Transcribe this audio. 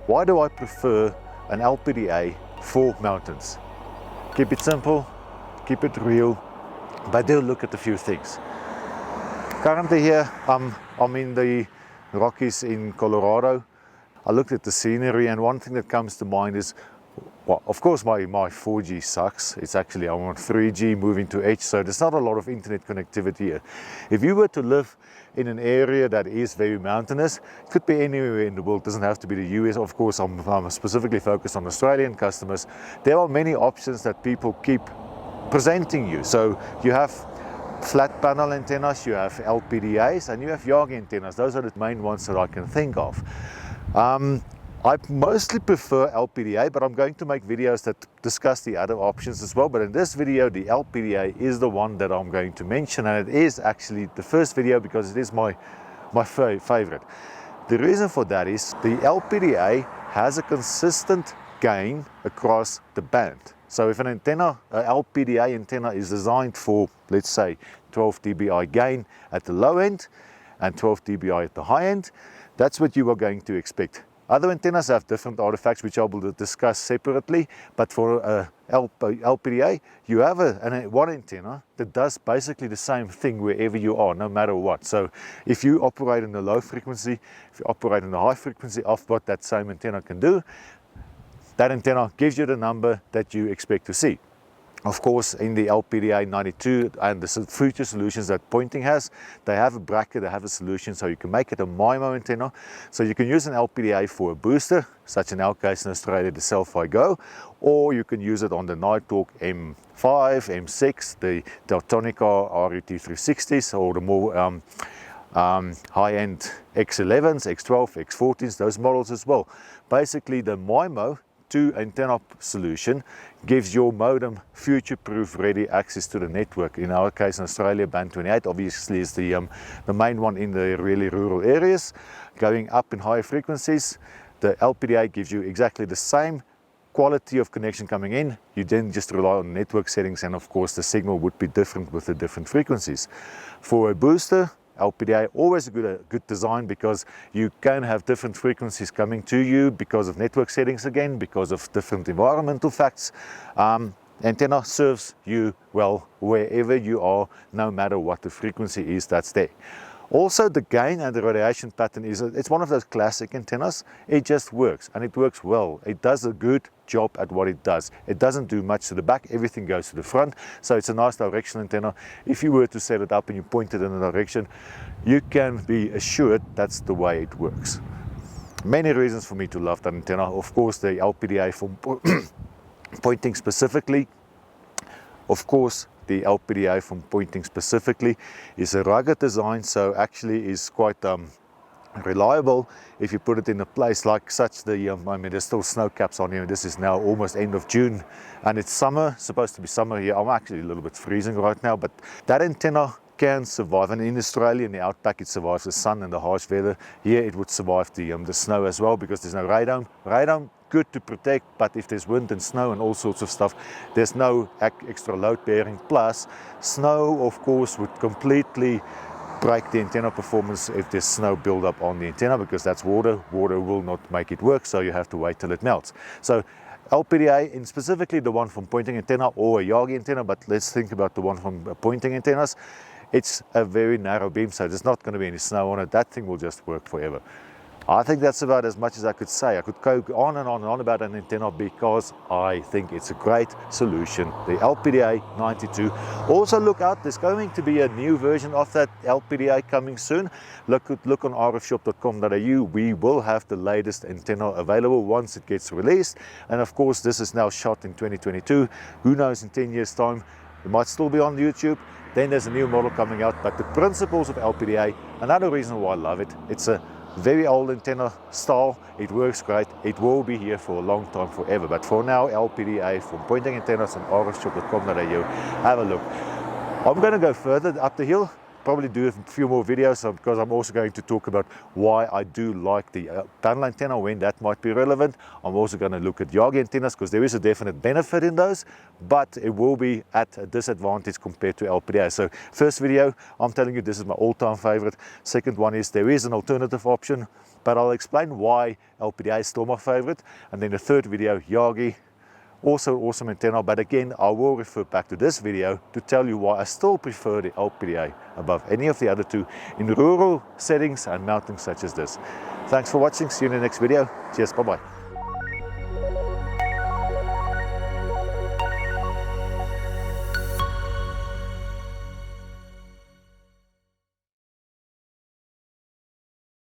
Why do I prefer an LPDA for mountains? Keep it simple, keep it real, but do look at a few things. Currently here, I'm in the Rockies in Colorado. I looked at the scenery, and one thing that comes to mind is, well, of course my 4G sucks. It's actually, I'm on 3G moving to H, so there's not a lot of internet connectivity here. If you were to live in an area that is very mountainous, it could be anywhere in the world, it doesn't have to be the US. Of course, I'm specifically focused on Australian customers. There are many options that people keep presenting you. So you have flat panel antennas, you have LPDAs, and you have Yagi antennas. Those are the main ones that I can think of. I mostly prefer LPDA, but I'm going to make videos that discuss the other options as well. But in this video, the LPDA is the one that I'm going to mention, and it is actually the first video because it is my favorite. The reason for that is the LPDA has a consistent gain across the band. So if an antenna, an LPDA antenna is designed for, let's say, 12 dBi gain at the low end and 12 dBi at the high end, that's what you are going to expect. Other antennas have different artifacts, which I will discuss separately, but for LPDA, you have one antenna that does basically the same thing wherever you are, no matter what. So if you operate in the low frequency, if you operate in the high frequency of what that same antenna can do, that antenna gives you the number that you expect to see. Of course, in the LPDA 92 and the future solutions that Poynting has, they have a bracket, they have a solution, so you can make it a MIMO antenna. So you can use an LPDA for a booster, such in our case in Australia, the Cel-Fi GO, or you can use it on the NightHawk M5, M6, the Teltonika RUT360s, or the more high-end X11s, X12, X14s, those models as well. Basically, the MIMO antenna solution gives your modem future-proof ready access to the network. In our case in Australia, band 28 obviously is the main one in the really rural areas. Going up in higher frequencies, the LPDA gives you exactly the same quality of connection coming in. You then just rely on network settings, and of course the signal would be different with the different frequencies. For a booster, LPDA always a good design, because you can have different frequencies coming to you because of network settings again, because of different environmental facts. Antenna serves you well wherever you are, no matter what the frequency is that's there. Also, the gain and the radiation pattern it's one of those classic antennas. It just works, and it works well. It does a good job at what it does. It doesn't do much to the back, everything goes to the front, so it's a nice directional antenna. If you were to set it up and you point it in a direction, you can be assured that's the way it works. Many reasons for me to love that antenna. Of course, the LPDA from Poynting specifically. Of course, the LPDA from Poynting specifically is a rugged design, so actually is quite reliable if you put it in a place like such. I mean, there's still snow caps on here. This is now almost end of June, and it's summer, supposed to be summer here. I'm actually a little bit freezing right now, but that antenna can survive. And in Australia, in the outback, it survives the sun and the harsh weather. Here it would survive the snow as well, because there's no radome. Radome, good to protect, but if there's wind and snow and all sorts of stuff, there's no extra load bearing. Plus, snow, of course, would completely break the antenna performance if there's snow build-up on the antenna, because that's water. Water will not make it work, so you have to wait till it melts. So LPDA, and specifically the one from Poynting antenna or a Yagi antenna, but let's think about the one from Poynting antennas. It's a very narrow beam, so there's not going to be any snow on it. That thing will just work forever. I think that's about as much as I could say. I could go on and on and on about an antenna, because I think it's a great solution. The LPDA 92. Also look out, there's going to be a new version of that LPDA coming soon. Look on rfshop.com.au. We will have the latest antenna available once it gets released. And of course, this is now shot in 2022. Who knows, in 10 years time, it might still be on YouTube. Then there's a new model coming out. But the principles of LPDA, another reason why I love it, it's a very old antenna style. It works great. It will be here for a long time, forever. But for now, LPDA from Poynting antennas on rfshop.com.au. Have a look. I'm going to go further up the hill probably do a few more videos because I'm also going to talk about why I do like the panel antenna, when that might be relevant. I'm also going to look at Yagi antennas because there is a definite benefit in those, but it will be at a disadvantage compared to LPDA. So first video, I'm telling you this is my all-time favorite. Second one is there is an alternative option, but I'll explain why LPDA is still my favorite. And then the third video, Yagi, also awesome antenna, but again I will refer back to this video to tell you why I still prefer the LPDA above any of the other two in rural settings and mounting such as this. Thanks for watching, see you in the next video. Cheers, bye bye.